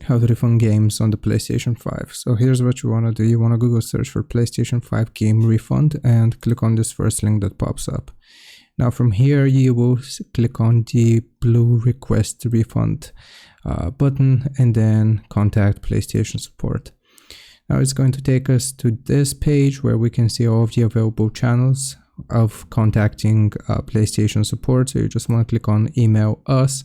how to refund games on the PlayStation 5. So here's what you want to do. You want to Google search for PlayStation 5 game refund and click on this first link that pops up. Now from here you will click on the blue request refund button and then contact PlayStation support. Now it's going to take us to this page where we can see all of the available channels of contacting PlayStation support. So you just want to click on email us,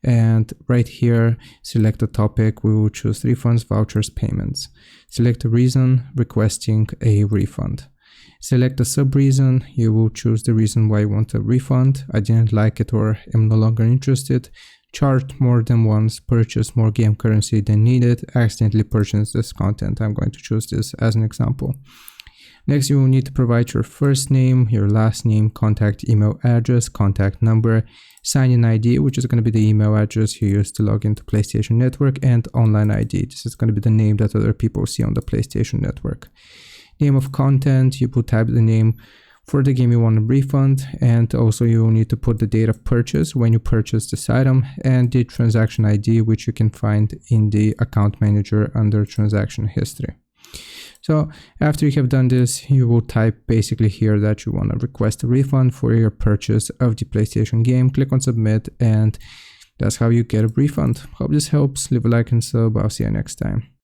and right here select a topic. We will choose refunds, vouchers, payments. Select a reason, requesting a refund. Select a sub reason. You will choose the reason why you want a refund. I didn't like it or am no longer interested. Charged more than once, purchased more game currency than needed, accidentally purchased this content. I'm going to choose this as an example. Next, you will need to provide your first name, your last name, contact email address, contact number, sign-in ID, which is going to be the email address you use to log into PlayStation Network, and online ID. This is going to be the name that other people see on the PlayStation Network. Name of content, you will type the name for the game you want to refund, and also you will need to put the date of purchase when you purchase this item and the transaction ID, which you can find in the account manager under transaction history. So after you have done this, you will type basically here that you want to request a refund for your purchase of the PlayStation game. Click on submit, and that's how you get a refund. Hope this helps. Leave a like and sub. I'll see you next time.